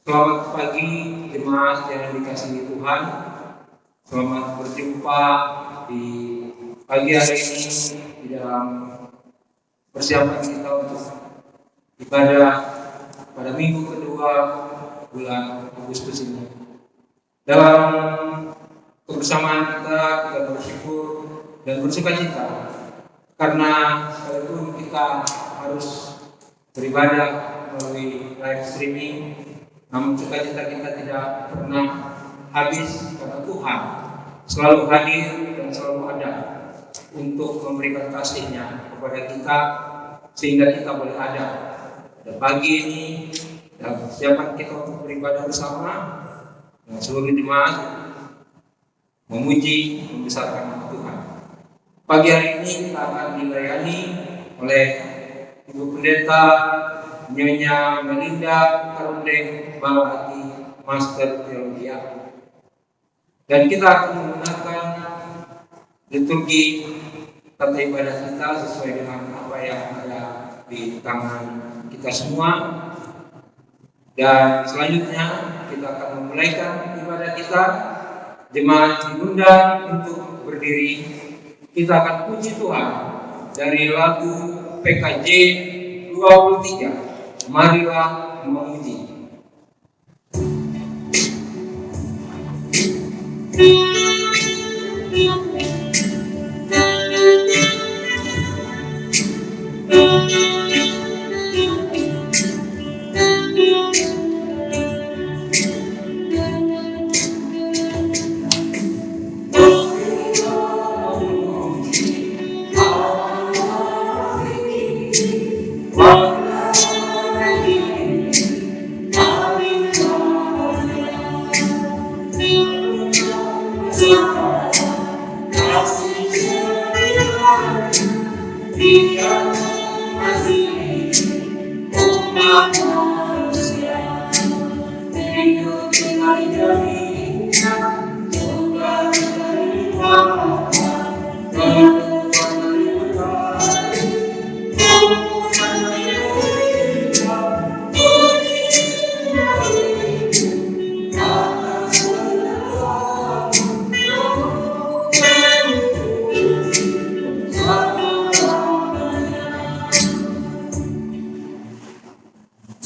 Selamat pagi jemaat yang dikasihi Tuhan. Selamat berjumpa di pagi hari ini di dalam persiapan kita untuk ibadah pada minggu kedua bulan Agustus ini. Dalam kebersamaan kita bersyukur dan bersukacita karena sekalipun kita harus beribadah melalui live streaming, namun sukacita kita tidak pernah habis karena Tuhan selalu hadir dan selalu ada untuk memberikan kasih-Nya kepada kita sehingga kita boleh ada pada pagi ini dan persiapan kita untuk beribadah bersama dengan seluruh jemaat memuji membesarkan nama Tuhan. Pagi hari ini kita akan dilayani oleh Ibu Pendeta Nyonya Melinda Karundeng Balahati, Master Teologi. Dan kita akan menggunakan liturgi tata ibadah kita sesuai dengan apa yang ada di tangan kita semua. Dan selanjutnya kita akan memulaikan ibadah kita. Jemaat diundang untuk berdiri. Kita akan puji Tuhan dari lagu PKJ 23. Marilah memuji.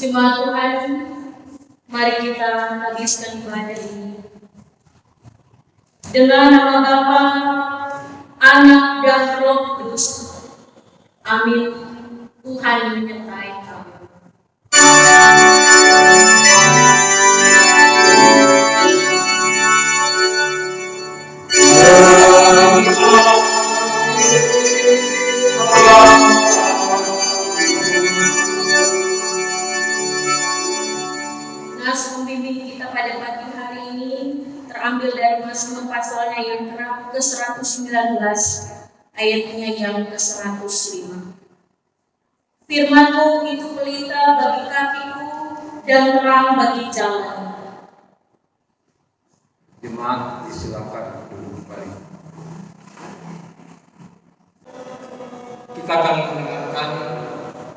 Jemaat Tuhan, mari kita habiskan ibadah ini dengan nama Bapa, Anak dan Roh Kudus. Amin. Tuhan menyertai kami. Terambil dari Mazmur pasalnya yang ke-119, ayatnya yang ke-105. Firman-Mu itu pelita bagi kakiku dan terang bagi jalan. Jemaat disilakan duduk kembali. Kita akan mendengarkan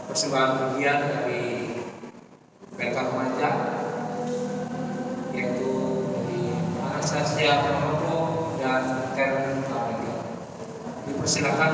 persembahan pujian dari PK Remaja, yaitu Sasya Pramono dan Karen Kamil. Dipersilakan.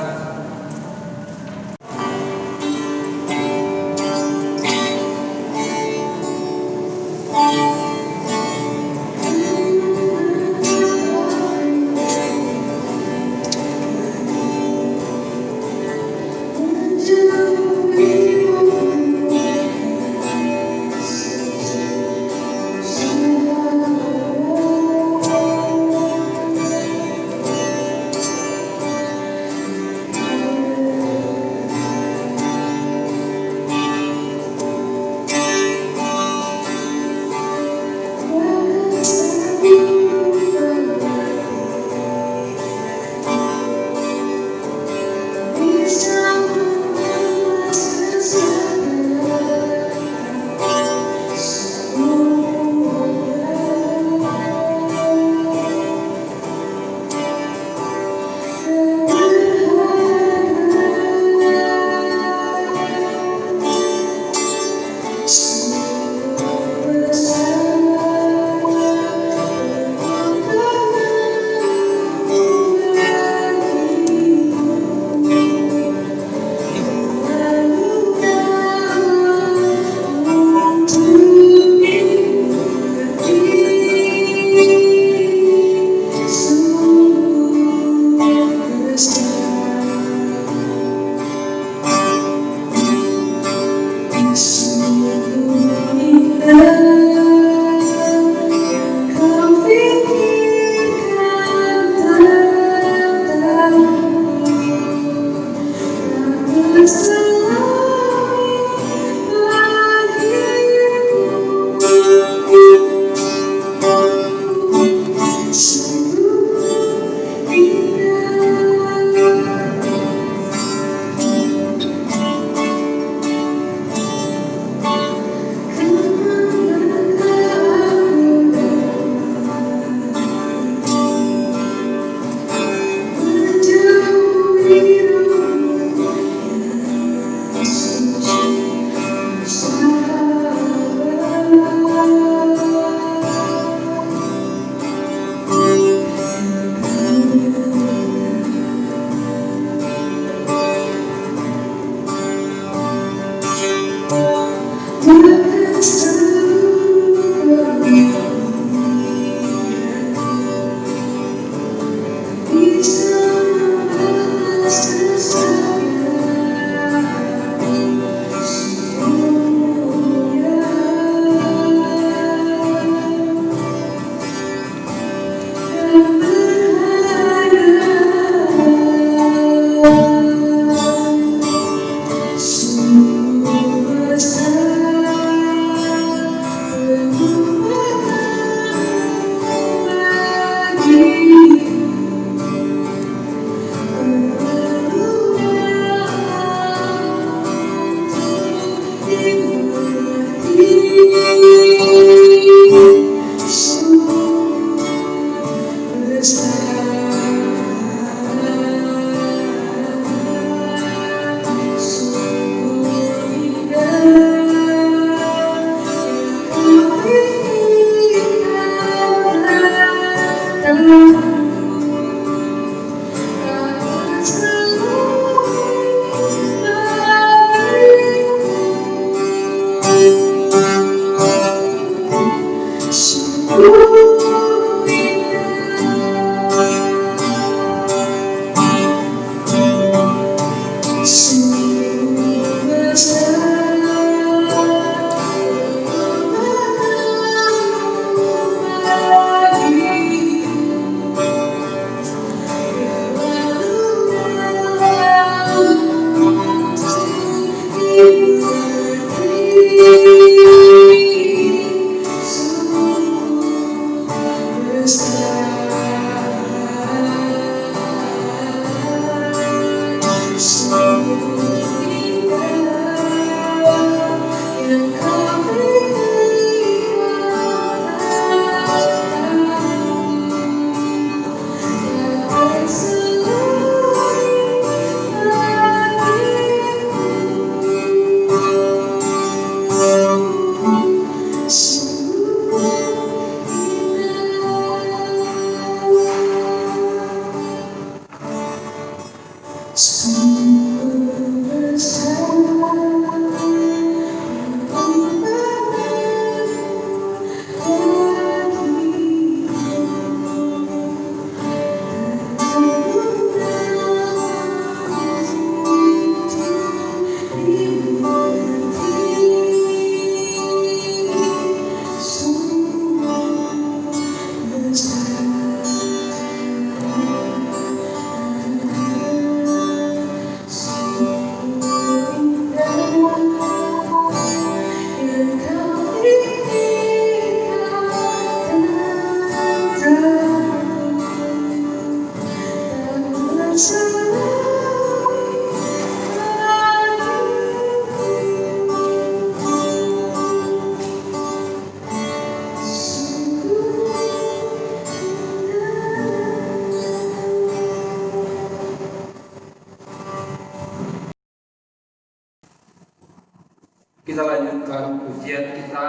Kita lanjutkan ujian kita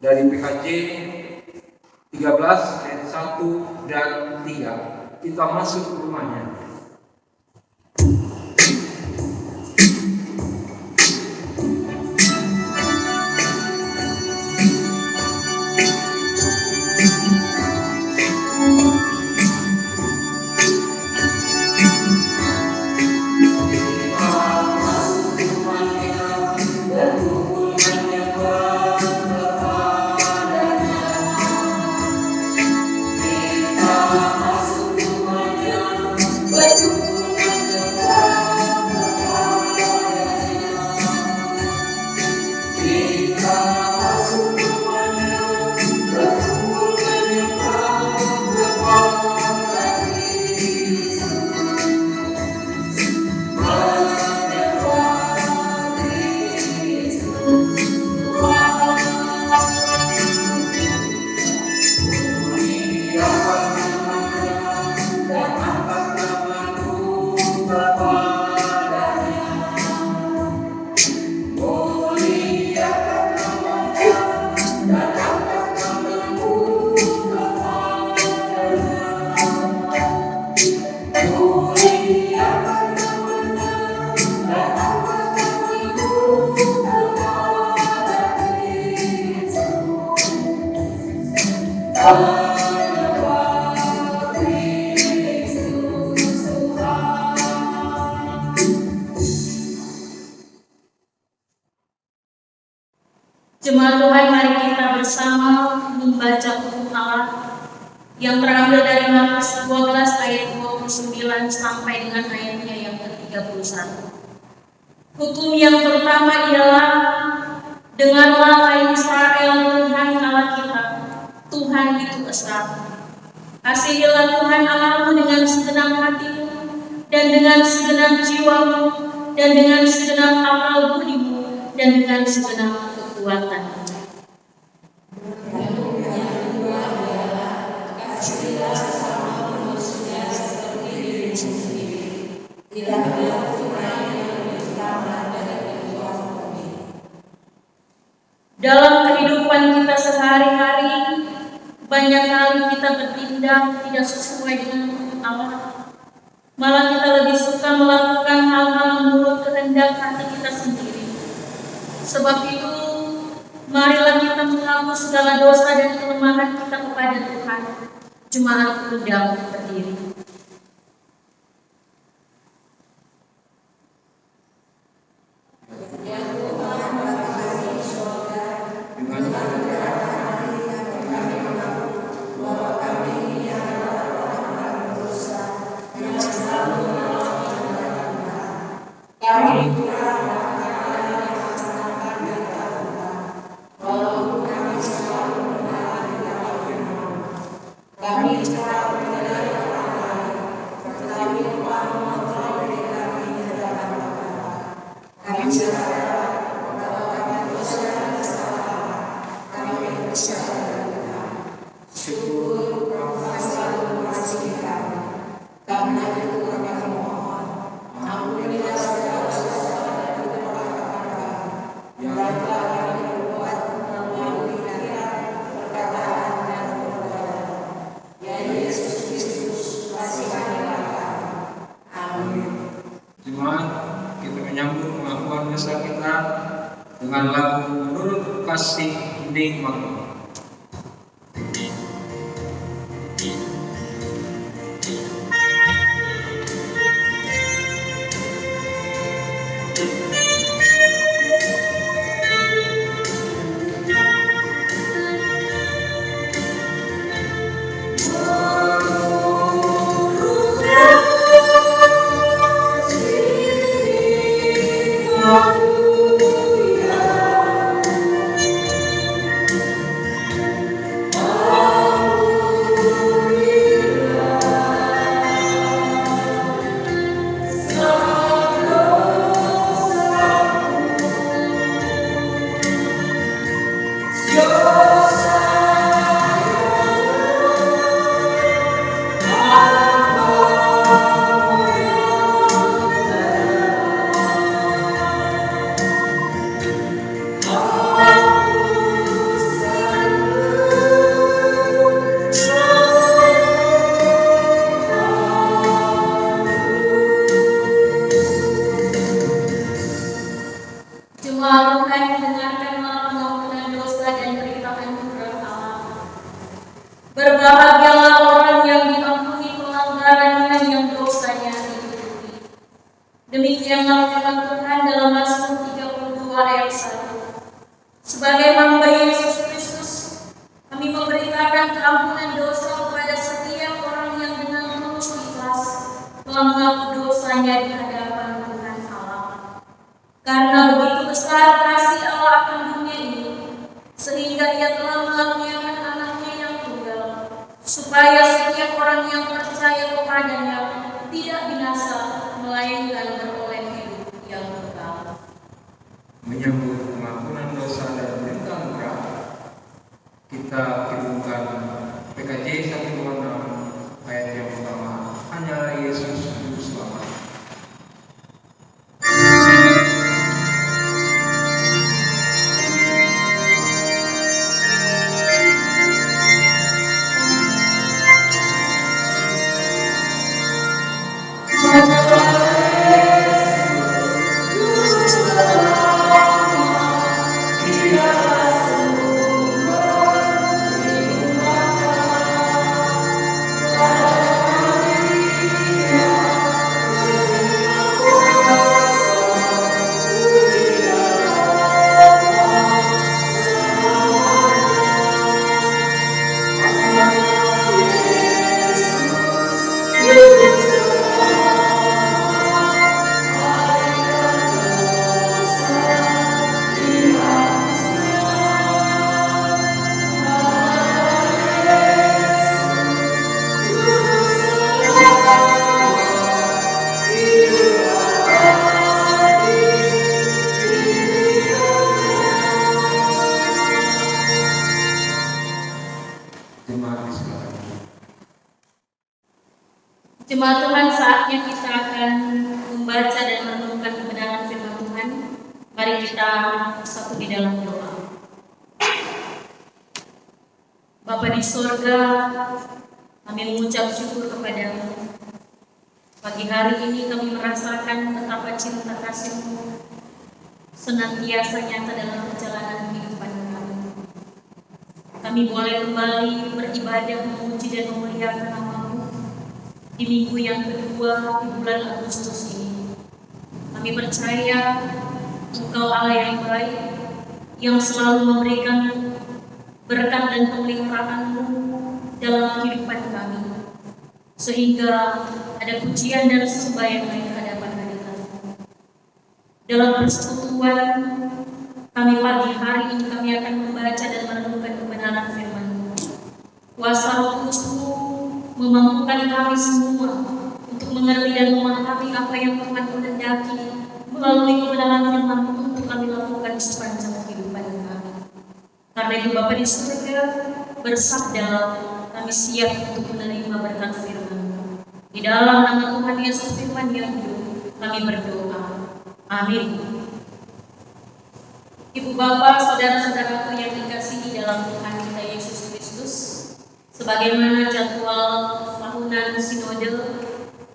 dari PKJ 13 ayat 1 dan 3. Kita masuk ke rumahnya. Jemaat Tuhan, mari kita bersama membaca hukum Allah yang terambil dari Markus 12 ayat 29 sampai dengan ayatnya yang ke-31. Hukum yang pertama ialah, dengarlah hai Israel, Tuhan Allah kita, Tuhan itu esa. Kasihilah Tuhan Allahmu dengan segenap hatimu, dan dengan segenap jiwamu, dan dengan segenap akal budimu, dan dengan segenap kekuatanmu. Dalam kehidupan kita sehari-hari, banyak kali kita bertindak tidak sesuai dengan hukum Allah. Malah kita lebih suka melakukan hal-hal menurut kehendak hati kita sendiri. Sebab itu, marilah kita mengaku segala dosa dan kelemahan kita kepada Tuhan. Jemaat undang berdiri. Jemaat, kita menyambut pengakuan dosa kita dengan lagu menurut kasih nikmat. Berbahagialah orang yang diampuni pelanggarannya yang dosanya ditutupi. Demikianlah firman Tuhan dalam Mazmur 32 ayat 1. Sebagai hamba Yesus Kristus, kami memberitakan keampunan dosa kepada setiap orang yang dengan tulus ikhlas telah mengaku dosanya di hadapan Tuhan Allah. Karena begitu besar kasih Allah akan dunia ini, sehingga Ia telah mengaruniakan anaknya yang tunggal, supaya setiap orang yang percaya kepadanya tidak binasa, melainkan beroleh hidup yang kekal. Menyambut pengampunan dosa dan berita murah, kita kirimkan PKJ 126 ayat yang pertama, hanya Yesus Juru Selamat. Mari kita bersatu di dalam doa. Bapa di surga, kami mengucap syukur kepadamu. Pagi hari ini kami merasakan betapa cinta kasih-Mu senantiasa nyata dalam perjalanan kehidupan kami. Kami boleh kembali beribadah, memuji dan memuliakan nama-Mu di minggu yang kedua di bulan Agustus ini. Kami percaya Engkau Allah yang baik, yang selalu memberikan berkat dan pemeliharaan-Mu dalam kehidupan kami, sehingga ada pujian dan sembahyang di hadapan hadirat-Mu. Dalam persekutuan kami pagi hari ini, kami akan membaca dan merenungkan kebenaran firman-Mu. Kuasa Roh Kudus-Mu memampukan kami semua untuk mengerti dan memahami apa yang Tuhan kehendaki melalui kebenaran firman-Mu untuk kami lakukan sepanjang kehidupan kami. Karena itu Bapa di surga, bersabda, kami siap untuk menerima berkat firman-Mu. Di dalam nama Tuhan Yesus firman yang hidup, kami berdoa. Amin. Ibu Bapak, saudara-saudaraku yang dikasihi dalam Tuhan kita Yesus Kristus, sebagaimana jadwal tahunan sinode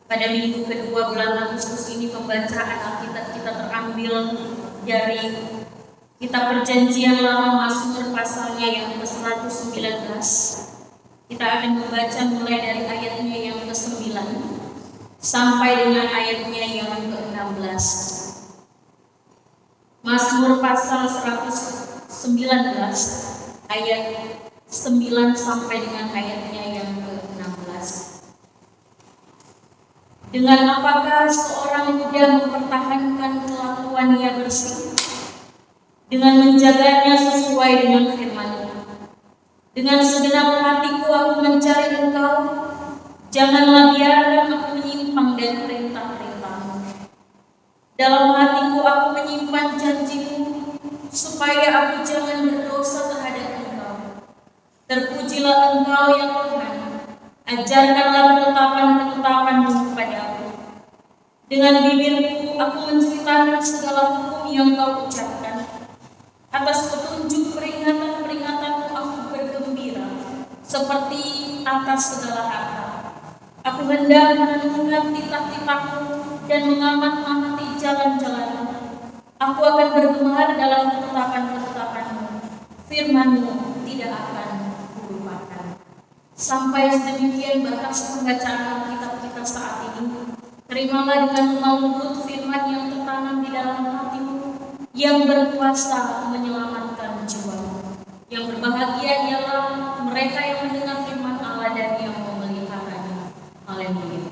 pada minggu kedua bulan Agustus ini, pembacaan Alkitab kita terambil dari Kitab Perjanjian Lama Mazmur pasalnya yang ke-119. Kita akan membaca mulai dari ayatnya yang ke-9 sampai dengan ayatnya yang ke-16. Mazmur pasal 119 ayat 9 sampai dengan ayatnya yang ke-16. Dengan apakah seorang muda mempertahankan kelakuannya bersih? Dengan menjaganya sesuai dengan firman-Mu. Dengan segenap hatiku aku mencari Engkau, janganlah biarkan aku menyimpang dari perintah-perintah-Mu. Dalam hatiku aku menyimpan janji-Mu, supaya aku jangan berdosa terhadap Engkau. Terpujilah Engkau ya Tuhan, ajarkanlah ketetapan-ketetapan-Mu kepadaku. Dengan bibirku aku menceritakan segala hukum yang Kau ucapkan. Atas petunjuk peringatan-peringatanmu aku bergembira, seperti atas segala harta. Aku hendak merenungkan titah-titah-Mu dan mengamat-amati jalan-jalan-Mu. Aku akan bergemar dalam ketetapan-ketetapan-Mu. Firman-Mu tidak akan kulupakan. Sampai sedemikian batas pembacaan Alkitab kita saat ini. Terimalah dengan lemah lembut firman yang tertanam di dalam hatimu, yang berkuasa menyelamatkan jiwa. Yang berbahagia ialah mereka yang mendengar firman Allah dan yang memeliharanya. Haleluya.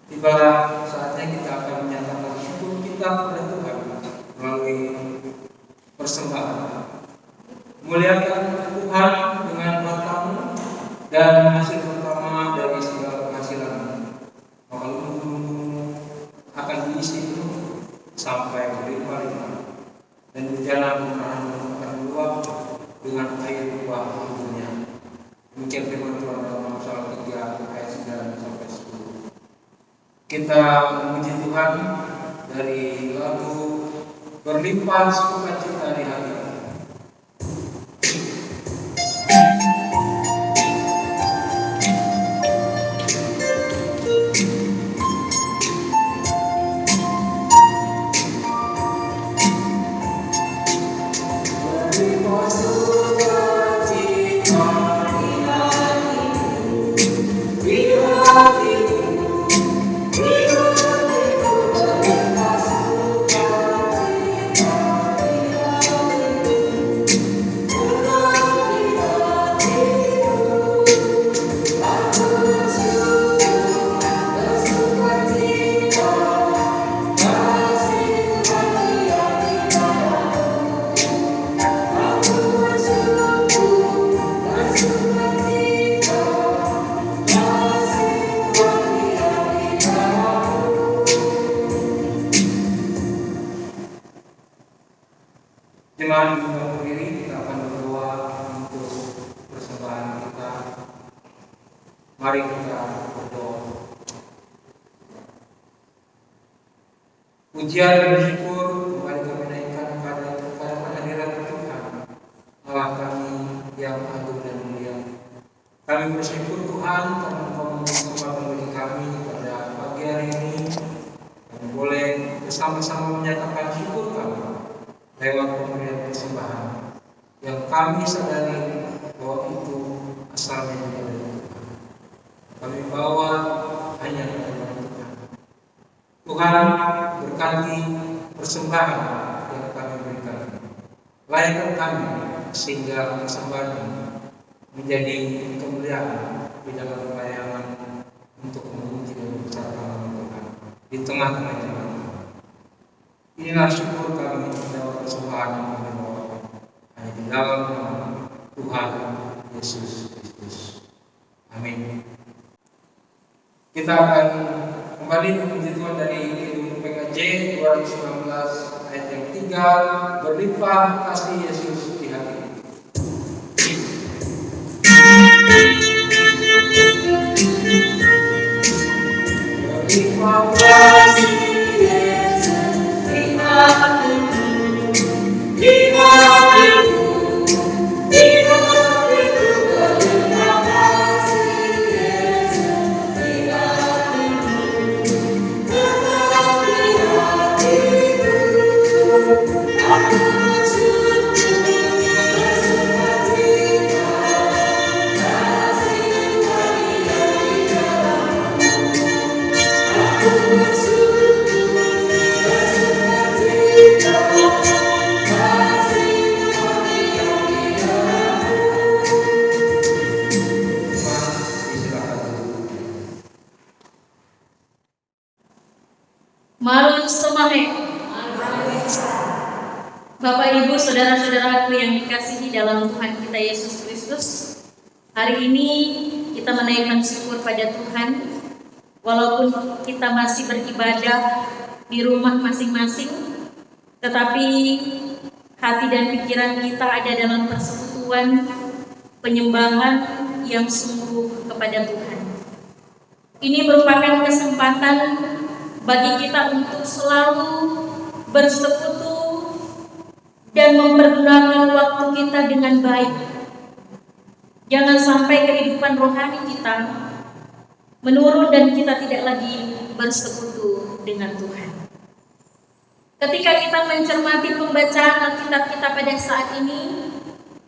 Tibalah saatnya kita akan menyatakan syukur kita kepada Tuhan melalui persembahan. Muliakan Tuhan dengan harta-Mu dan hasil pertama dari segala penghasilan-Mu. Maka lumbung-lumbung akan diisi penuh sampai berlimpah-limpah, dan bejana murah-Mu akan meluap dengan air buah anggunnya. Demikian firman Tuhan dalam Amsal 3 ayat 9 sampai 10. Kita memuji Tuhan dari lagu Berlimpah Sukacita di Hati. Jemaat yang berdiri, kita akan berdoa untuk persembahan kita. Mari kita berdoa. Pujian dan syukur kembali kami naikkan kepada kehadirat Tuhan, Allah kami yang agung dan mulia. Kami bersyukur Tuhan karena Engkau memberi kesempatan bagi kami pada pagi hari ini. Kami boleh bersama-sama menyatakan syukur kami lewat pemberian persembahan yang kami sadari bahwa itu asalnya dari Tuhan. Kami bawa hanya dari Tuhan. Tuhan berkati persembahan yang kami berikan. Layakkan kami sehingga persembahan ini menjadi kemuliaan di dalam pelayanan untuk memuji dan mengucapkan nama Tuhan di tengah-tengah jemaat. Inilah syukur kami lewat persembahan yang kami bawakan hanya di dalam nama Tuhan Yesus Kristus. Amin. Kita akan kembali memuji Tuhan dari Kidung PKJ 2019 ayat yang 3, berlimpah kasih Yesus di hati. Berlimpah kasih Yesus di hatiku, di hatiku, di hatiku, berlimpah kasih Yesus di hatiku, tetap di hatiku. Aku bersyukur bersukacita, kasih bagi yang di dalammu. Aku bersyukur bersukacita, kasih bagi yang di dalammu. Marun Somahe. Bapak Ibu saudara-saudaraku yang dikasihi dalam Tuhan kita Yesus Kristus, hari ini kita menaikkan syukur pada Tuhan walaupun kita masih beribadah di rumah masing-masing, tetapi hati dan pikiran kita ada dalam persekutuan penyembahan yang sungguh kepada Tuhan. Ini merupakan kesempatan bagi kita untuk selalu bersekutu dan mempergunakan waktu kita dengan baik. Jangan sampai kehidupan rohani kita menurun dan kita tidak lagi bersekutu dengan Tuhan. Ketika kita mencermati pembacaan Alkitab kita pada saat ini,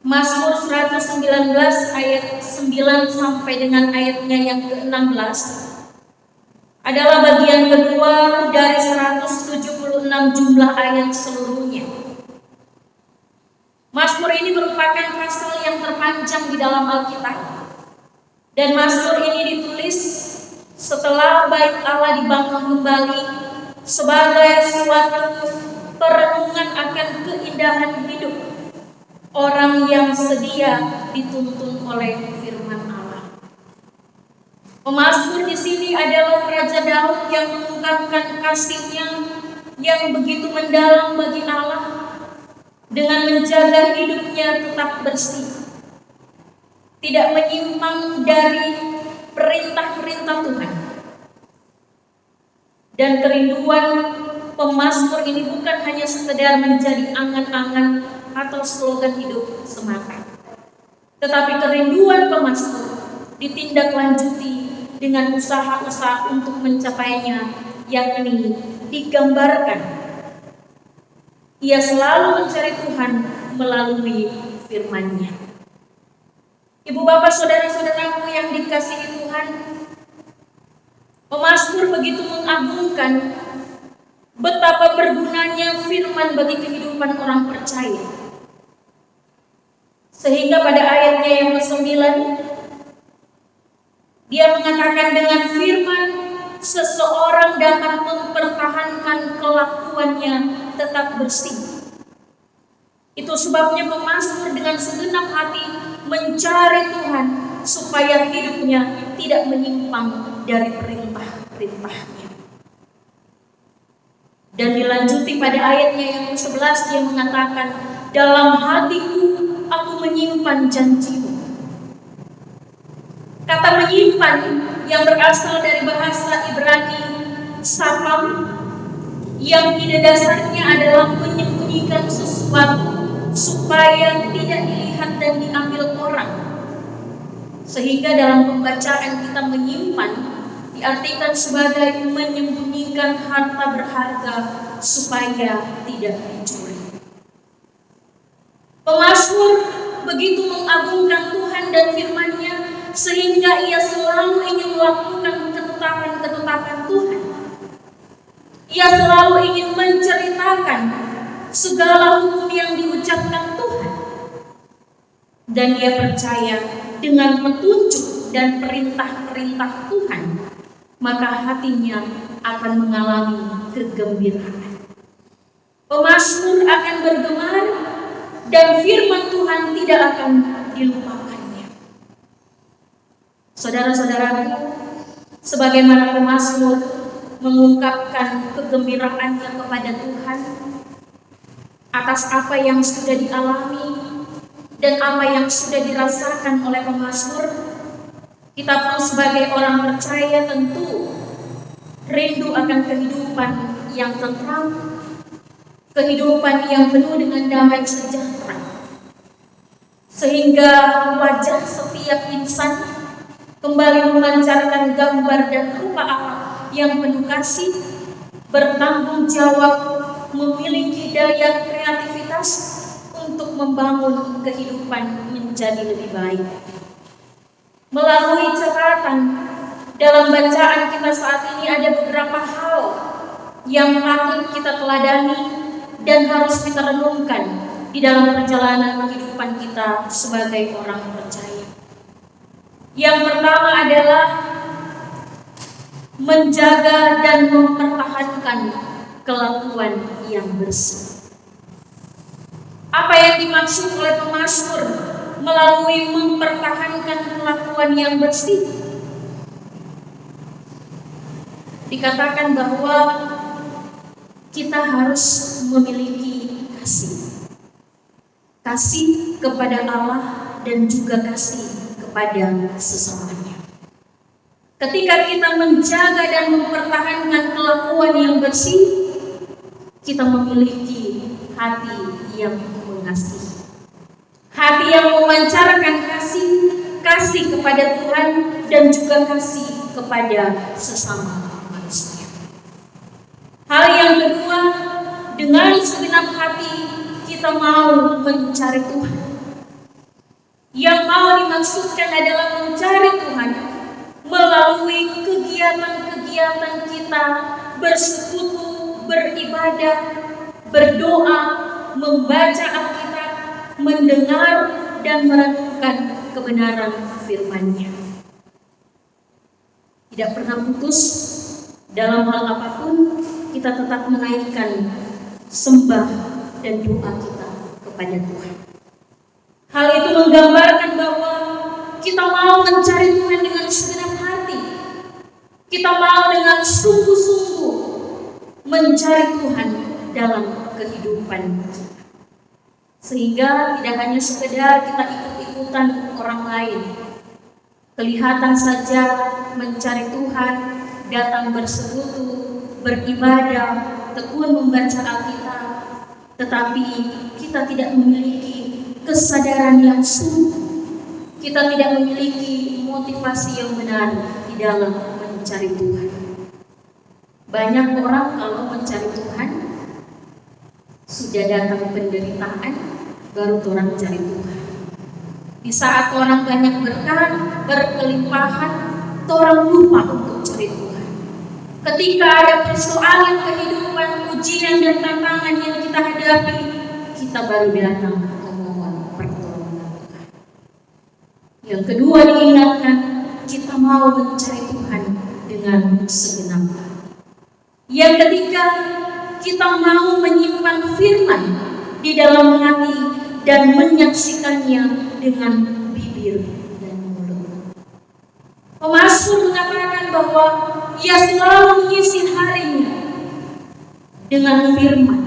Mazmur 119 ayat 9 sampai dengan ayatnya yang ke-16 adalah bagian kedua dari 176 jumlah ayat seluruhnya. Mazmur ini merupakan pasal yang terpanjang di dalam Alkitab, dan Mazmur ini ditulis setelah Bait Allah dibangun kembali sebagai suatu perenungan akan keindahan hidup orang yang sedia dituntun oleh firman Allah. Pemazmur di sini adalah Raja Daud yang mengungkapkan kasihnya yang begitu mendalam bagi Allah dengan menjaga hidupnya tetap bersih, tidak menyimpang dari perintah-perintah Tuhan. Dan kerinduan pemazmur ini bukan hanya sekedar menjadi angan-angan atau slogan hidup semata, tetapi kerinduan pemazmur ditindaklanjuti dengan usaha-usaha untuk mencapainya, yakni digambarkan ia selalu mencari Tuhan melalui firman-Nya. Ibu bapak saudara-saudaraku yang dikasihi Tuhan, pemazmur begitu mengagungkan betapa bergunanya firman bagi kehidupan orang percaya. Sehingga pada ayatnya yang ke-9 dia mengatakan dengan firman seseorang dapat mempertahankan kelakuannya tetap bersih. Itu sebabnya pemazmur dengan segenap hati mencari Tuhan supaya hidupnya tidak menyimpang dari perintah-perintahnya. Dan dilanjuti pada ayatnya yang ke-11 dia mengatakan dalam hatiku aku menyimpan janjimu. Kata menyimpan yang berasal dari bahasa Ibrani sapam, yang pada dasarnya adalah menyembunyikan sesuatu supaya tidak dilihat dan diambil orang. Sehingga dalam pembacaan kita menyimpan diartikan sebagai menyembunyikan harta berharga supaya tidak dicuri. Pemazmur begitu mengagungkan Tuhan dan firman-Nya sehingga ia selalu ingin melakukan ketetapan-ketetapan Tuhan. Ia selalu ingin menceritakan segala hukum yang diucapkan Tuhan. Dan ia percaya dengan petunjuk dan perintah-perintah Tuhan, maka hatinya akan mengalami kegembiraan. Pemazmur akan bergemar dan firman Tuhan tidak akan dilupakannya. Saudara-saudaraku, sebagaimana pemazmur mengungkapkan kegembiraannya kepada Tuhan atas apa yang sudah dialami dan apa yang sudah dirasakan oleh pemazmur, kita pun sebagai orang percaya tentu rindu akan kehidupan yang tentram, kehidupan yang penuh dengan damai sejahtera, sehingga wajah setiap insan kembali memancarkan gambar dan rupa Allah yang penuh kasih, bertanggung jawab, memiliki daya kreativitas untuk membangun kehidupan menjadi lebih baik. Melalui catatan dalam bacaan kita saat ini ada beberapa hal yang patut kita teladani dan harus kita renungkan di dalam perjalanan kehidupan kita sebagai orang percaya. Yang pertama adalah menjaga dan mempertahankan kelakuan yang bersih. Apa yang dimaksud oleh pemazmur melalui mempertahankan kelakuan yang bersih? Dikatakan bahwa kita harus memiliki kasih. Kasih kepada Allah dan juga kasih kepada sesamanya. Ketika kita menjaga dan mempertahankan kelakuan yang bersih, kita memiliki hati yang mengasihi. Hati yang memancarkan kasih kepada Tuhan dan juga kasih kepada sesama manusia. Hal yang kedua, dengan segenap hati kita mau mencari Tuhan. Yang mau dimaksudkan adalah mencari Tuhan melalui kegiatan-kegiatan kita bersekutu, beribadah, berdoa, membaca Alkitab, mendengar dan merenungkan kebenaran firman-Nya. Tidak pernah putus dalam hal apapun, kita tetap menaikkan sembah dan doa kita kepada Tuhan. Hal itu menggambarkan bahwa kita mau mencari Tuhan dengan segenap hati. Kita mau dengan sungguh-sungguh mencari Tuhan dalam kehidupan kita. Sehingga tidak hanya sekedar kita ikut-ikutan orang lain. Kelihatan saja mencari Tuhan, datang bersekutu, beribadah, tekun membaca Alkitab, tetapi kita tidak memiliki kesadaran yang sungguh. Kita tidak memiliki motivasi yang benar di dalam mencari Tuhan. Banyak orang kalau mencari Tuhan sudah datang penderitaan, baru orang cari Tuhan. Di saat orang banyak berkah, berkelimpahan, orang lupa untuk cari Tuhan. Ketika ada persoalan kehidupan, ujian dan tantangan yang kita hadapi, kita baru datang memohon pertolongan Tuhan. Yang kedua diingatkan, kita mau mencari Tuhan dengan segenap hati. Yang ketiga, kita mau menyimpan firman di dalam hati dan menyaksikannya dengan bibir dan mulut. Pemazmur mengatakan bahwa ia selalu mengisi harinya dengan firman.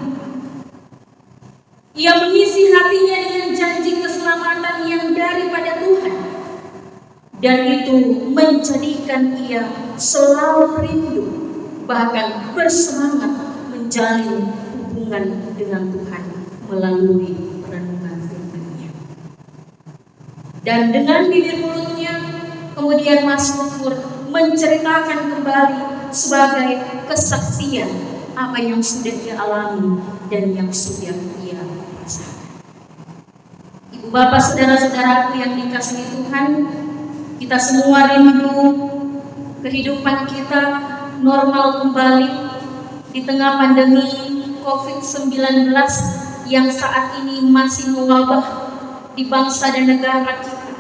Ia mengisi hatinya dengan janji keselamatan yang daripada Tuhan, dan itu menjadikan ia selalu rindu, bahkan bersemangat menjalin hubungan dengan Tuhan melalui renungan firman-Nya. Dan dengan bibir mulutnya kemudian Mazmur menceritakan kembali sebagai kesaksian apa yang sudah dia alami dan yang sudah ia rasakan. Ibu bapak saudara-saudaraku yang dikasihi Tuhan, kita semua rindu kehidupan kita normal kembali di tengah pandemi COVID-19 yang saat ini masih mewabah di bangsa dan negara kita.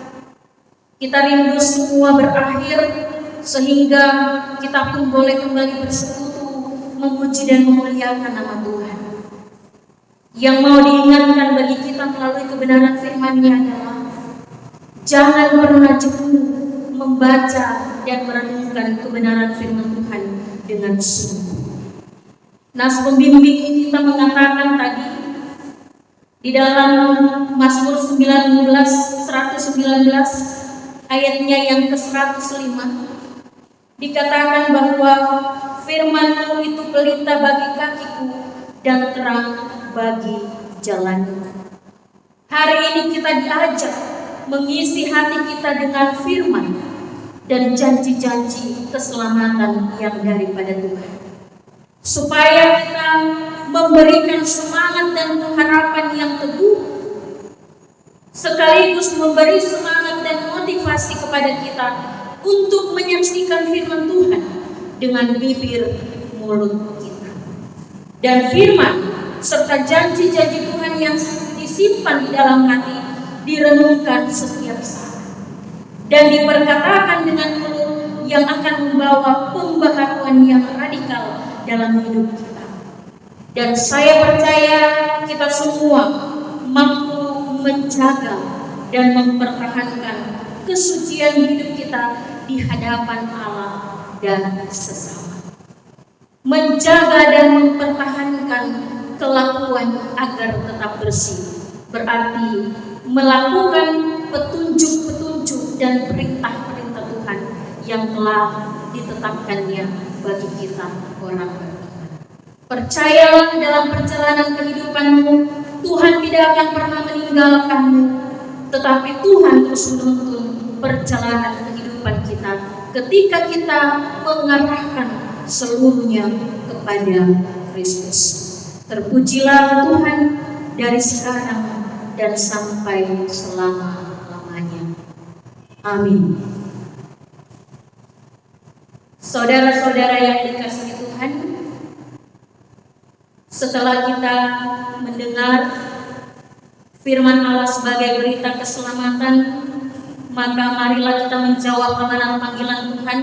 Kita rindu semua berakhir sehingga kita pun boleh kembali bersekutu memuji dan memuliakan nama Tuhan. Yang mau diingatkan bagi kita melalui kebenaran firman-Nya adalah jangan pernah jenuh membaca dan merenungkan kebenaran firman Tuhan dengan sungguh. Nas pembimbing kita mengatakan tadi di dalam Mazmur 119 ayatnya yang ke-105 dikatakan bahwa firman-Mu itu pelita bagi kakiku dan terang bagi jalanku. Hari ini kita diajak mengisi hati kita dengan firman dan janji-janji keselamatan yang daripada Tuhan, supaya kita memberikan semangat dan pengharapan yang teguh, sekaligus memberi semangat dan motivasi kepada kita untuk menyaksikan firman Tuhan dengan bibir mulut kita. Dan firman serta janji-janji Tuhan yang disimpan di dalam hati direnungkan setiap saat dan diperkatakan dengan mulut yang akan membawa pembaharuan yang radikal dalam hidup kita. Dan saya percaya kita semua mampu menjaga dan mempertahankan kesucian hidup kita di hadapan Allah dan sesama. Menjaga dan mempertahankan kelakuan agar tetap bersih berarti melakukan petunjuk-petunjuk dan perintah-perintah Tuhan yang telah ditetapkannya bagi kita orang beriman. Percayalah dalam perjalanan kehidupanmu, Tuhan tidak akan pernah meninggalkanmu, tetapi Tuhan terus menuntun perjalanan kehidupan kita ketika kita mengarahkan seluruhnya kepada Kristus. Terpujilah Tuhan dari sekarang dan sampai selama-lamanya. Amin. Saudara-saudara yang dikasihi Tuhan, setelah kita mendengar firman Allah sebagai berita keselamatan, maka marilah kita menjawab amanat panggilan Tuhan.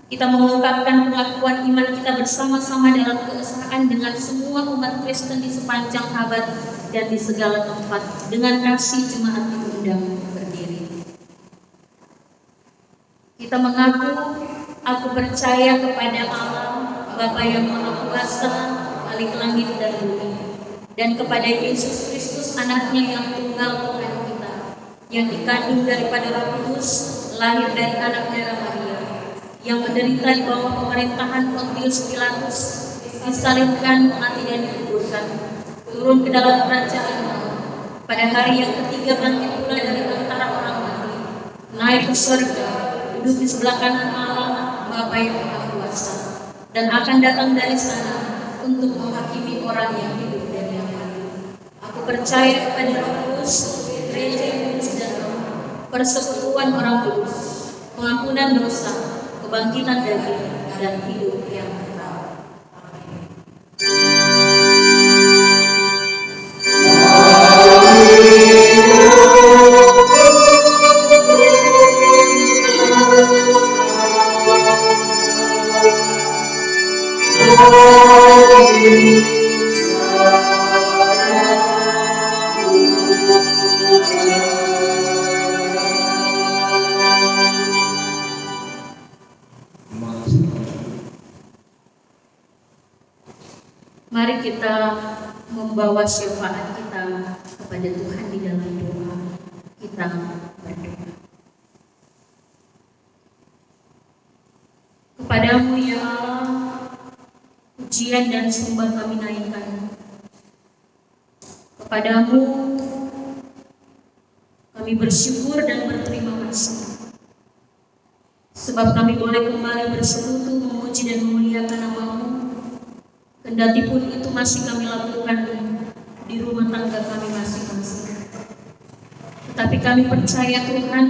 Kita mengungkapkan pengakuan iman kita bersama-sama dalam keesaan dengan semua umat Kristen di sepanjang abad dan di segala tempat. Dengan kasih jemaat diundang berdiri. Kita mengaku, aku percaya kepada Allah, Bapa yang Maha Kuasa, Khalik langit dan bumi, dan kepada Yesus Kristus, Anaknya yang tunggal Tuhan kita, yang dikandung daripada Roh Kudus, lahir dari anak darah Maria, yang menderita di bawah pemerintahan Pontius Pilatus, disalibkan, mati dan dikuburkan, turun ke dalam kerajaan Allah, pada hari yang ketiga bangkit pula dari antara orang mati, naik ke surga, duduk di sebelah kanan Allah, Bapa yang Maha Kuasa, dan akan datang dari sana untuk menghakimi orang yang hidup dan yang mati. Aku percaya kepada Roh Kudus, gereja yang kudus dan roh, persekutuan orang kudus, pengampunan dosa, kebangkitan dari dan hidup yang kekal. Mari kita membawa syafaat kita kepada Tuhan di dalam doa. Kita berdoa. Kepadamu ya Allah, pujian dan sembah kami naikkan. Kepadamu kami bersyukur dan berterima kasih, sebab kami boleh kembali bersekutu, memuji dan memuliakan nama-Mu, kendati pun itu masih kami lakukan di rumah tangga kami masing-masing. Tetapi kami percaya Tuhan,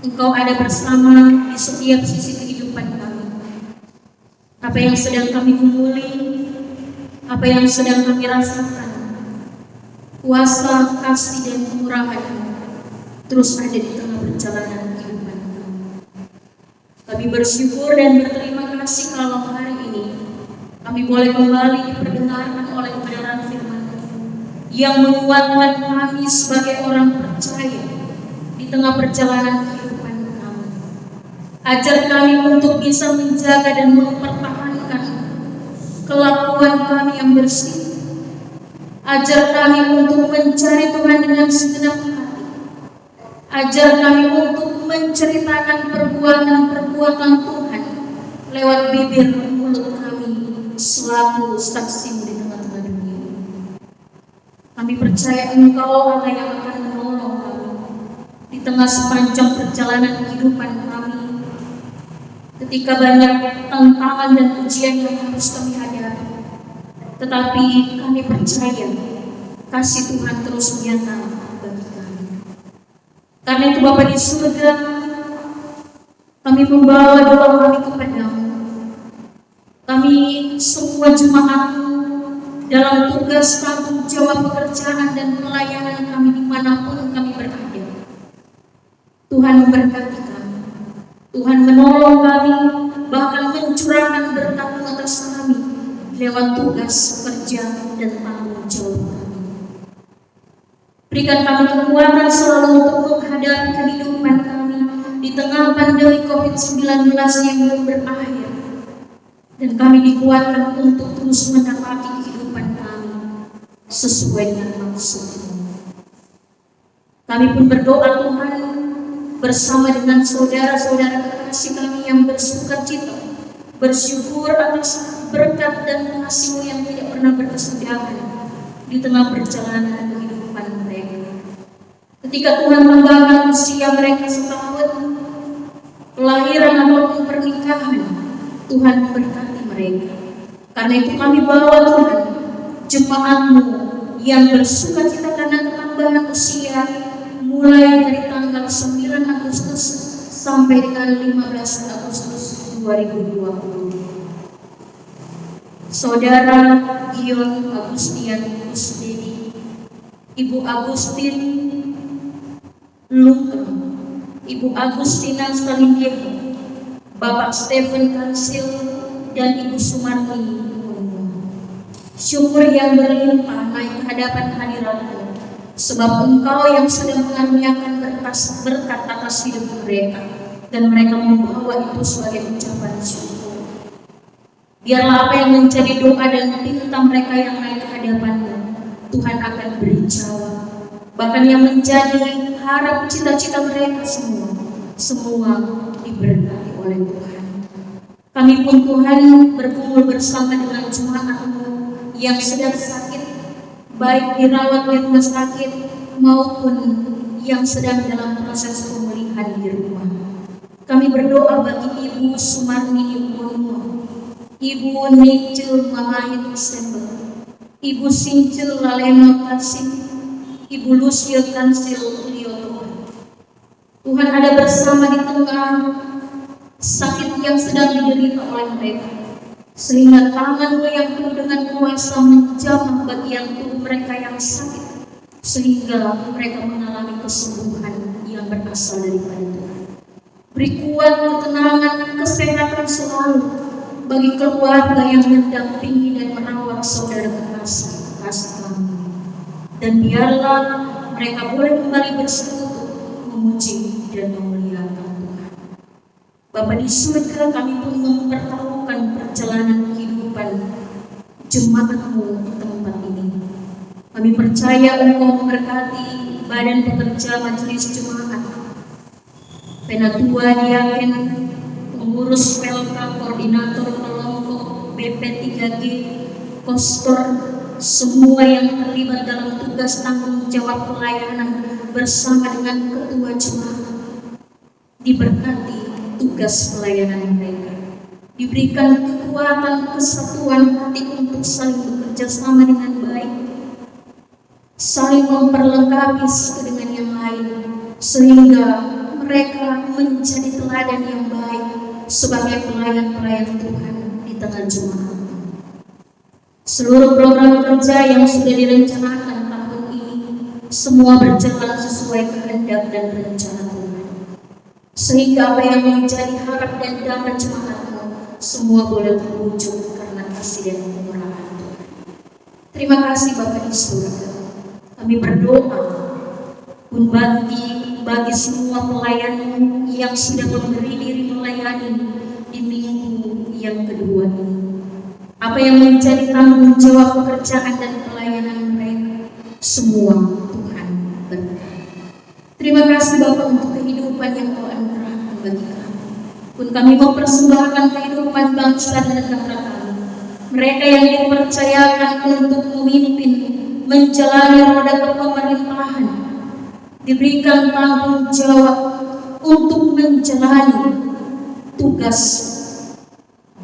Engkau ada bersama di setiap sisi kehidupan kami. Apa yang sedang kami gumuli, apa yang sedang kami rasakan, kuasa, kasih, dan kemurahan terus ada di tengah perjalanan kehidupan kami. Kami bersyukur dan berterima kasih kalau hari ini kami boleh kembali diperdengarkan oleh kebenaran firman yang menguatkan kami sebagai orang percaya di tengah perjalanan kehidupan kami. Ajar kami untuk bisa menjaga dan mempertahankan kelakuan kami yang bersih. Ajar kami untuk mencari Tuhan dengan segenap hati. Ajar kami untuk menceritakan perbuatan-perbuatan Tuhan lewat bibir mulut kami selaku saksi di tengah-tengah dunia. Kami percaya Engkau Allah yang akan menolong kami di tengah sepanjang perjalanan kehidupan kami. Ketika banyak tantangan dan ujian yang harus kami hadapi, tetapi kami percaya kasih Tuhan terus nyata bagi kami. Karena itu Bapa di surga, kami membawa doa kami kepadamu. Kami semua jemaat dalam tugas, tanggung jawab, pekerjaan dan pelayanan kami dimanapun kami berada. Tuhan memberkati kami, Tuhan menolong kami, bahkan mencurahkan berkat atas kami lewat tugas, kerja, dan tanggung jawab kami. Berikan kami kekuatan selalu untuk menghadapi kehidupan kami di tengah pandemi COVID-19 yang belum berakhir. Dan kami dikuatkan untuk terus menapaki kehidupan kami sesuai dengan maksud-Mu. Kami pun berdoa Tuhan bersama dengan saudara-saudara kekasih kami yang bersuka cita, bersyukur atas berkat dan kasih-Mu yang tidak pernah berkesudahan di tengah perjalanan kehidupan mereka. Ketika Tuhan tambahkan usia mereka setahun, kelahiran ataupun pernikahan, Tuhan memberkati mereka. Karena itu kami bawa Tuhan jemaat-Mu yang bersuka cita karena ketambahan usia mulai dari tanggal 9 Agustus sampai dengan 15 Agustus 2020. Saudara Gion Agustian Kusdedi, Ibu Agustin Lungkeng, Ibu Agustina Salindeho, Bapak Stephen Kansil, dan Ibu Sumarni. Syukur yang berlimpah naik ke hadapan hadirat-Mu, sebab Engkau yang sedang mengaruniakan berkat atas hidup mereka, dan mereka membawa itu sebagai ucapan syukur. Biarlah apa yang menjadi doa dan pinta mereka yang naik ke hadapan-Mu, Tuhan akan beri jawab. Bahkan yang menjadi harap cita-cita mereka semua diberkati oleh Tuhan. Kami pun Tuhan berkumpul bersama dengan jemaat-Mu yang sedang sakit, baik dirawat di rumah sakit maupun yang sedang dalam proses pemulihan di rumah. Kami berdoa bagi Ibu Sumarni Ibu, Ibu Nicil Mamahit Sember, Ibu Sincil Laleno Kasih, Ibu Lucia Kansil Lioto. Tuhan ada bersama di tengah sakit yang sedang diderita oleh mereka, sehingga tangan-Mu yang penuh dengan kuasa menjamah bagian tubuh mereka yang sakit, sehingga mereka mengalami kesembuhan yang berasal daripada Tuhan. Beri kuat, ketenangan, kesehatan selalu bagi keluarga yang mendampingi dan merawat saudara kekasih kami. Dan biarlah mereka boleh kembali bersekutu, memuji dan memuliakan Tuhan. Bapa di surga, kami pun mempertaruhkan perjalanan kehidupan jemaat-Mu di tempat ini. Kami percaya Engkau memberkati badan pekerja majelis jemaat, penatua diaken, pengurus pelka, koordinator kelompok BP3G, kostor, semua yang terlibat dalam tugas tanggung jawab pelayanan bersama dengan ketua jemaat. Diberkati tugas pelayanan mereka, diberikan kekuatan kesatuan hati untuk saling bekerja sama dengan baik, saling memperlengkapi satu dengan yang lain, sehingga mereka menjadi teladan yang baik sebagai pelayan-pelayan Tuhan di tengah jemaat. Seluruh program kerja yang sudah direncanakan tahun ini semua berjalan sesuai kehendak dan rencana Tuhan, sehingga apa yang menjadi harap dan damai jemaatmu semua boleh terwujud karena kasih dan kemurahan Tuhan. Terima kasih Bapa di surga. Kami berdoa pun bagi semua pelayan yang sudah memberi diri melayani di minggu yang kedua ini. Apa yang menjadi tanggung jawab pekerjaan dan pelayanan mereka, semua Tuhan berkati. Terima kasih Bapak untuk kehidupan yang Kau anugerahkan bagi kami. Pun kami mau persembahkan kehidupan bangsa dan negara kami. Mereka yang dipercayakan untuk memimpin, menjalani roda kepemerintahan, diberikan tanggung jawab untuk menjalani tugas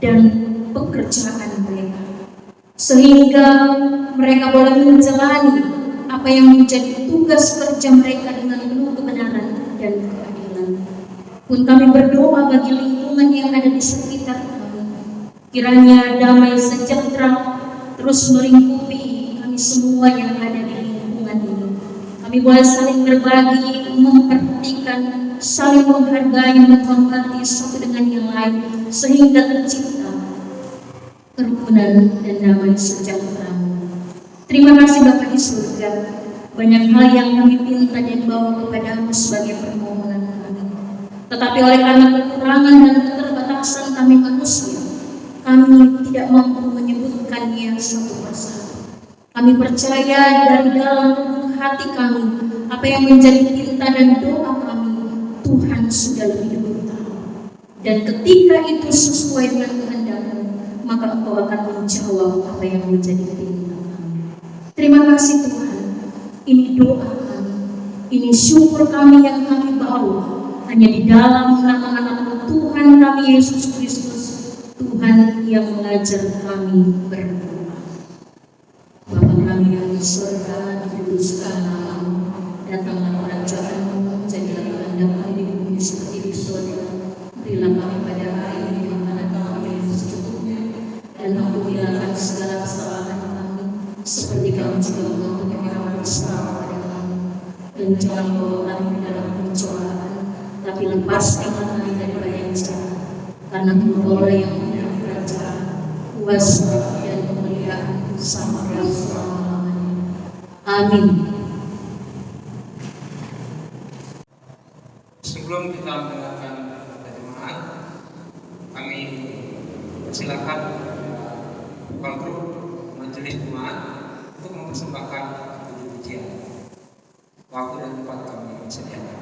dan pekerjaan mereka, sehingga mereka boleh menjalani apa yang menjadi tugas kerja mereka dengan penuh kebenaran dan keadilan. Pun kami berdoa bagi lingkungan yang ada di sekitar kami, kiranya damai sejahtera terus melingkupi kami semua yang ada di lingkungan ini. Kami boleh saling berbagi, memperhatikan, saling menghargai, menghormati satu dengan yang lain, sehingga tercipta kerukunan dan damai sejahtera. Terima kasih Bapa di surga. Banyak hal yang kami minta dan bawa kepadamu sebagai permohonan kami. Tetapi oleh karena kekurangan dan keterbatasan kami manusia, kami tidak mampu menyebutkannya satu persatu. Kami percaya dari dalam hati kami, apa yang menjadi pinta dan doa kami, Tuhan sudah lebih dulu tahu. Dan ketika itu sesuai dengan kehendak-Mu, maka Engkau akan menjawab apa yang menjadi perintah kami. Terima kasih Tuhan. Ini doa kami, ini syukur kami yang kami bawa hanya di dalam nama anak Tuhan kami Yesus Kristus, Tuhan yang mengajar kami berdoa. Bapa kami yang di surga, dikuduskan nama-Mu, datanglah kerajaan-Mu, jadilah kehendak-Mu di bumi seperti di surga. Berilah kami pada hari ini makanan kami yang secukupnya, dan ampunilah segala kesalahan kami, seperti kami juga mengampuni orang bersalah pada kami. Dan jangan bawa kami ke dalam pencobaan, tapi lepaskan kami daripada yang jahat. Karena Engkau yang punya kerajaan, kuasa dan kemuliaan sampai selama-lamanya. Amin. Sebelum kita mendengarkan kata jemaat, kami persilakan vokal grup majelis jemaat untuk mempersembahkan puji-pujian. Waktu dan tempat kami sediakan.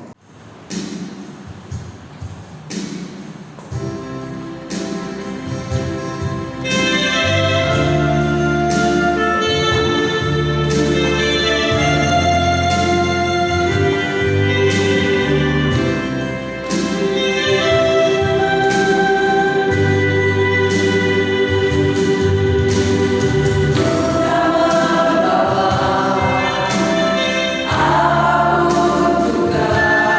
Aku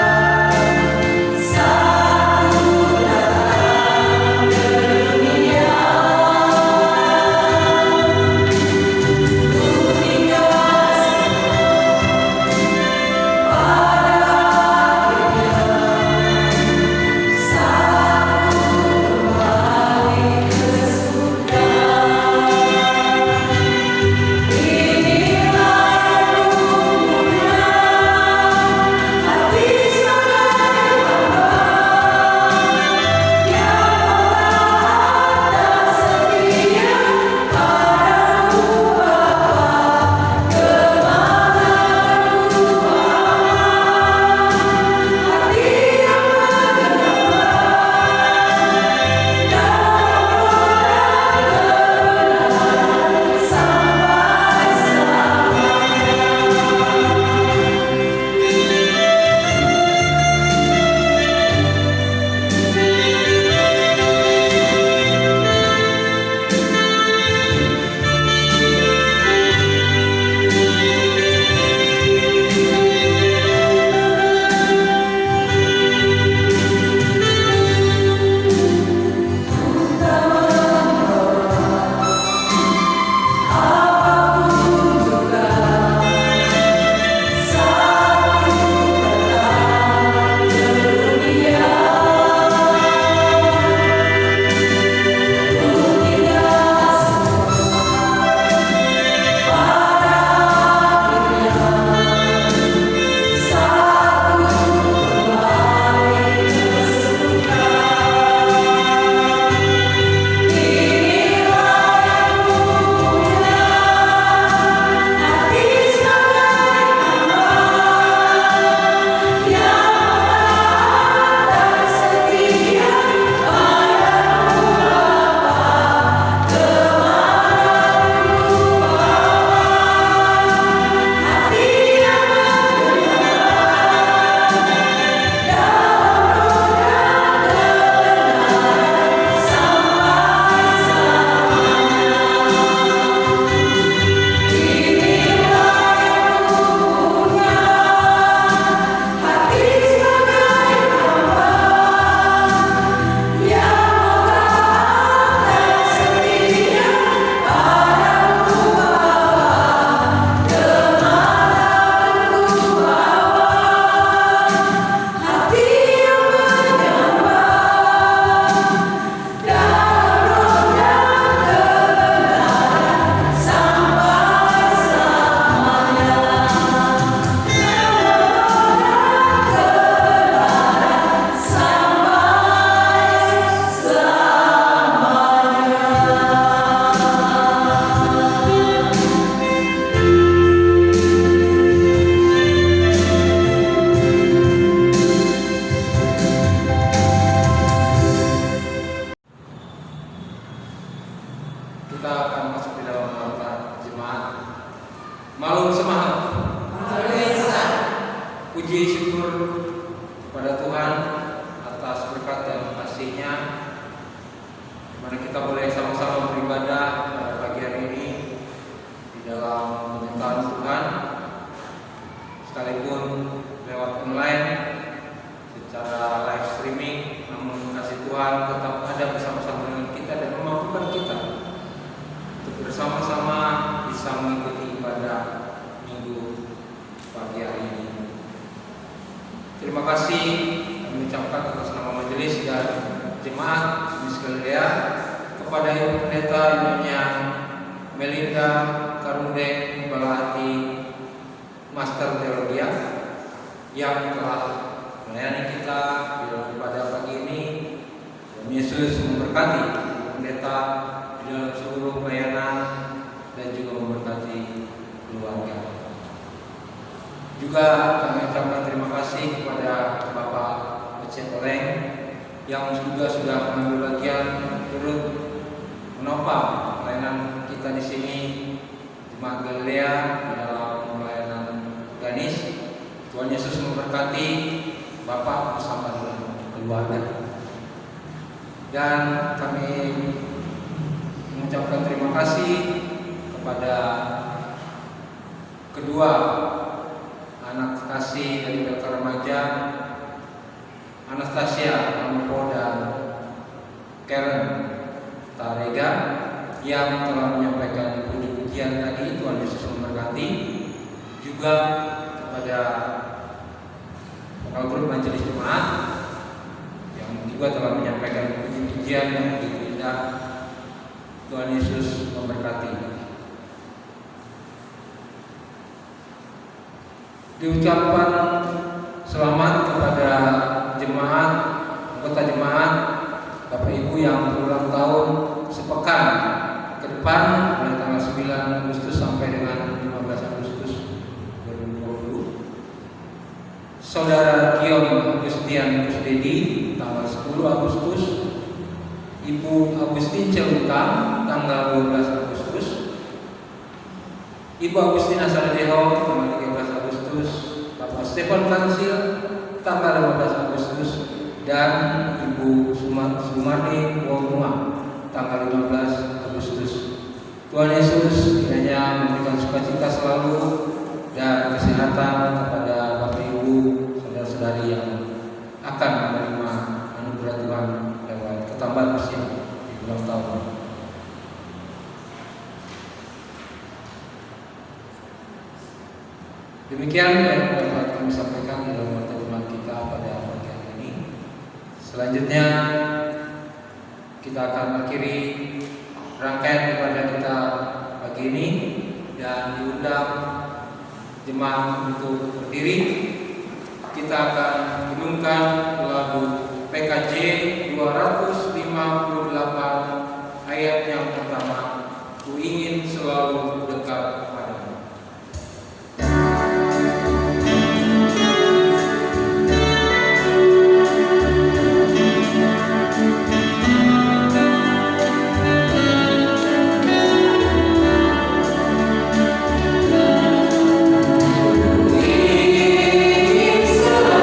puji syukur kepada Tuhan atas berkat dan kasih-Nya, di mana kita boleh sama-sama beribadah pada pagi hari ini di dalam pemerintahan Tuhan, sekalipun lewat online secara live streaming. Namun kasih Tuhan tetap ada bersama-sama dengan kita dan memampukan kita untuk bersama-sama bisa mengikuti ibadah minggu pagi hari ini. Terima kasih kami ucapkan atas nama majelis dan jemaat Miss Galilea, kepada Ibu Pendeta Nyonya Melinda Karundeng Balahati, Master Teologia, yang telah melayani kita di dalam ibadah pagi ini. Tuhan Yesus memberkati pendeta di dalam seluruh pelayanan dan juga memberkati keluarga. Juga kami ucapkan terima kasih kepada Bapak Ecet Oleng yang juga sudah mengambil bagian turut menopang pelayanan kita di sini Jemaat Galilea di dalam pelayanan organis. Tuhan Yesus memberkati Bapak bersama dengan keluarga. Dan kami mengucapkan terima kasih kepada kedua anak kasih dari Delta Remaja, Anastasia Ampo dan Karen Tarega, yang telah menyampaikan puji-pujian tadi. Tuhan Yesus memberkati. Juga kepada kepala grup majelis jemaat yang juga telah menyampaikan puji-pujian yang begitu indah. Tuhan Yesus memberkati. Diucapkan selamat kepada jemaat, anggota jemaat, Bapak Ibu yang berulang tahun sepekan ke depan, mulai tanggal 9 Agustus sampai dengan 15 Agustus 2020. Saudara Gion Agustian Kusdedi tanggal 10 Agustus, Ibu Agustin Celukang tanggal 12 Agustus, Ibu Agustina Saradeho tanggal 13 Agustus, Bapak Stefan Kansil tanggal 15 Agustus, dan Ibu Sumarni Wonguma tanggal 15 Agustus. Tuhan Yesus kiranya memberikan sukacita selalu dan kesehatan kepada Bapak Ibu, saudara-saudari yang akan menerima anugerah Tuhan lewat ketambahan usia di ulang tahun. Demikian yang dapat kami sampaikan dalam pertemuan kita pada pagi hari ini. Selanjutnya kita akan akhiri rangkaian ibadah kita pagi ini dan diundang jemaat untuk berdiri. Kita akan mendengarkan lagu PKJ 258 ayat yang pertama, Ku ingin selalu dekat padamu. Ku ingin selalu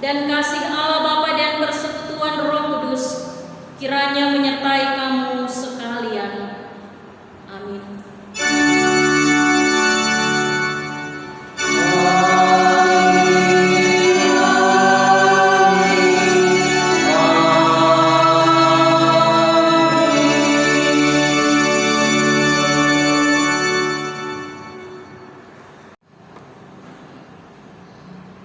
dan kasih Allah Bapa dan persekutuan Roh Kudus kiranya menyertai kamu sekalian. Amin.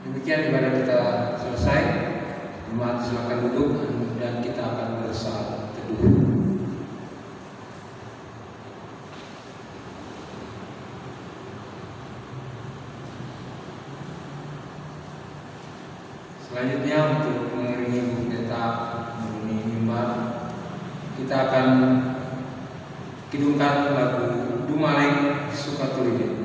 Demikian ibadah kita selesai. Jemaat silakan duduk dan kita akan bersaat teduh. Selanjutnya untuk mengiringi pendeta mengiringi mimbar, kita akan kidungkan lagu Dumaleng Sukatulide.